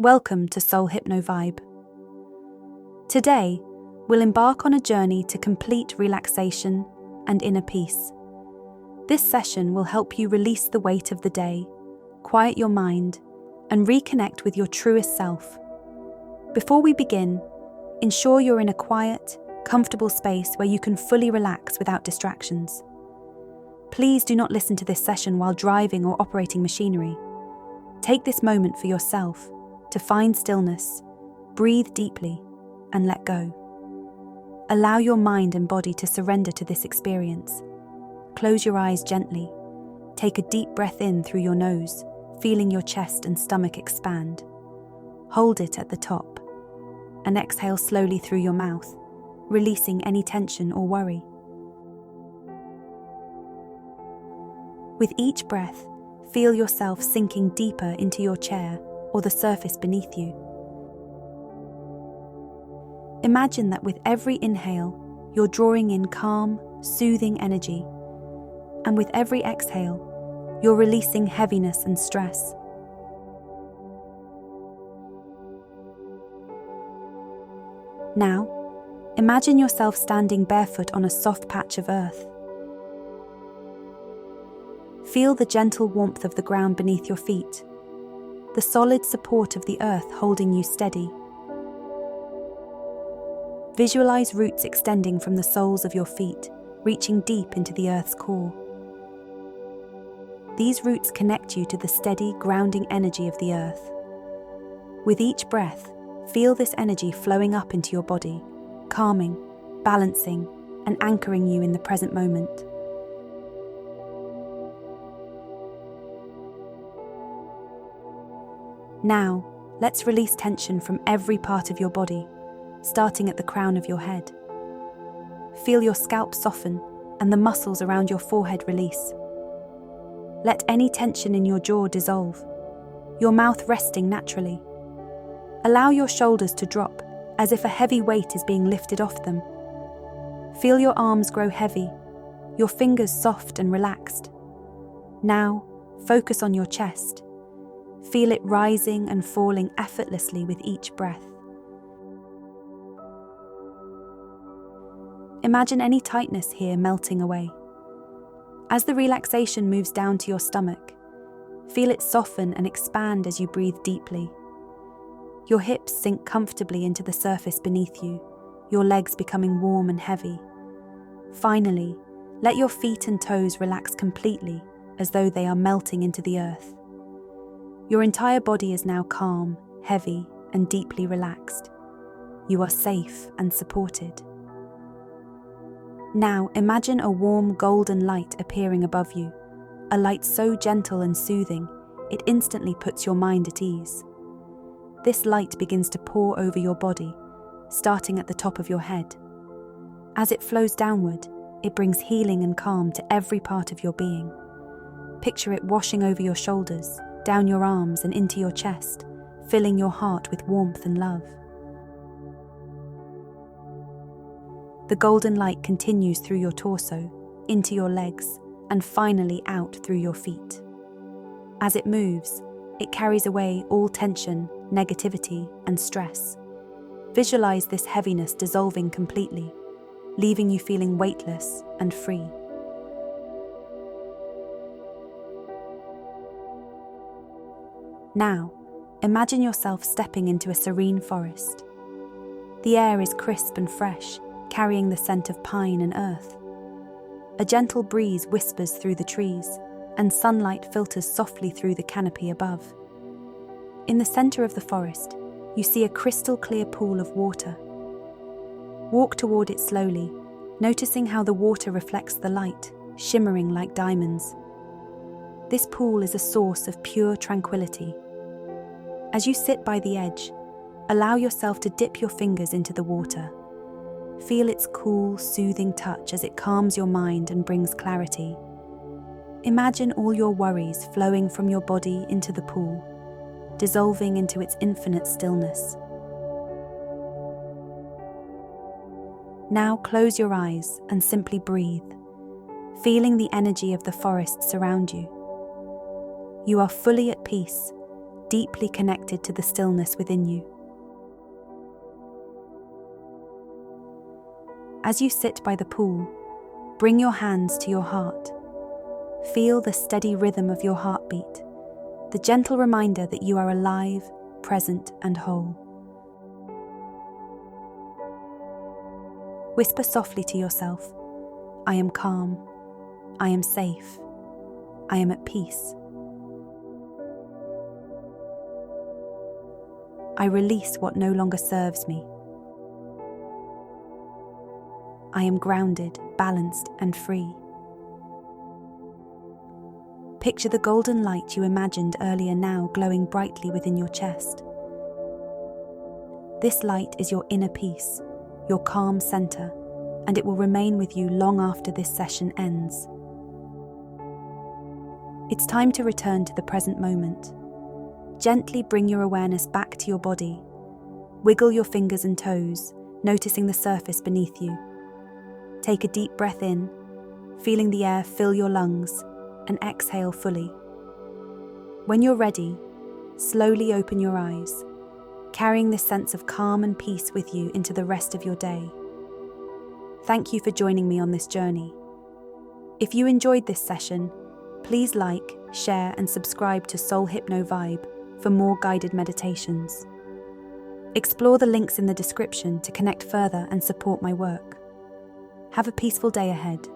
Welcome to Soul Hypno Vibe. Today, we'll embark on a journey to complete relaxation and inner peace. This session will help you release the weight of the day, quiet your mind, and reconnect with your truest self. Before we begin, ensure you're in a quiet, comfortable space where you can fully relax without distractions. Please do not listen to this session while driving or operating machinery. Take this moment for yourself to find stillness, breathe deeply, and let go. Allow your mind and body to surrender to this experience. Close your eyes gently. Take a deep breath in through your nose, feeling your chest and stomach expand. Hold it at the top, and exhale slowly through your mouth, releasing any tension or worry. With each breath, feel yourself sinking deeper into your chair or the surface beneath you. Imagine that with every inhale, you're drawing in calm, soothing energy, and with every exhale, you're releasing heaviness and stress. Now, imagine yourself standing barefoot on a soft patch of earth. Feel the gentle warmth of the ground beneath your feet, the solid support of the earth holding you steady. Visualize roots extending from the soles of your feet, reaching deep into the earth's core. These roots connect you to the steady, grounding energy of the earth. With each breath, feel this energy flowing up into your body, calming, balancing, and anchoring you in the present moment. Now, let's release tension from every part of your body, starting at the crown of your head. Feel your scalp soften and the muscles around your forehead release. Let any tension in your jaw dissolve, your mouth resting naturally. Allow your shoulders to drop as if a heavy weight is being lifted off them. Feel your arms grow heavy, your fingers soft and relaxed. Now, focus on your chest. Feel it rising and falling effortlessly with each breath. Imagine any tightness here melting away. As the relaxation moves down to your stomach, feel it soften and expand as you breathe deeply. Your hips sink comfortably into the surface beneath you, your legs becoming warm and heavy. Finally, let your feet and toes relax completely as though they are melting into the earth. Your entire body is now calm, heavy, and deeply relaxed. You are safe and supported. Now imagine a warm golden light appearing above you, a light so gentle and soothing, it instantly puts your mind at ease. This light begins to pour over your body, starting at the top of your head. As it flows downward, it brings healing and calm to every part of your being. Picture it washing over your shoulders, down your arms and into your chest, filling your heart with warmth and love. The golden light continues through your torso, into your legs, and finally out through your feet. As it moves, it carries away all tension, negativity, and stress. Visualize this heaviness dissolving completely, leaving you feeling weightless and free. Now, imagine yourself stepping into a serene forest. The air is crisp and fresh, carrying the scent of pine and earth. A gentle breeze whispers through the trees, and sunlight filters softly through the canopy above. In the center of the forest, you see a crystal-clear pool of water. Walk toward it slowly, noticing how the water reflects the light, shimmering like diamonds. This pool is a source of pure tranquility. As you sit by the edge, allow yourself to dip your fingers into the water. Feel its cool, soothing touch as it calms your mind and brings clarity. Imagine all your worries flowing from your body into the pool, dissolving into its infinite stillness. Now close your eyes and simply breathe, feeling the energy of the forest surround you. You are fully at peace, deeply connected to the stillness within you. As you sit by the pool, bring your hands to your heart. Feel the steady rhythm of your heartbeat, the gentle reminder that you are alive, present, and whole. Whisper softly to yourself, I am calm, I am safe, I am at peace. I release what no longer serves me. I am grounded, balanced, and free. Picture the golden light you imagined earlier now glowing brightly within your chest. This light is your inner peace, your calm center, and it will remain with you long after this session ends. It's time to return to the present moment. Gently bring your awareness back to your body. Wiggle your fingers and toes, noticing the surface beneath you. Take a deep breath in, feeling the air fill your lungs, and exhale fully. When you're ready, slowly open your eyes, carrying this sense of calm and peace with you into the rest of your day. Thank you for joining me on this journey. If you enjoyed this session, please like, share, and subscribe to Soul Hypno Vibe for more guided meditations. Explore the links in the description to connect further and support my work. Have a peaceful day ahead.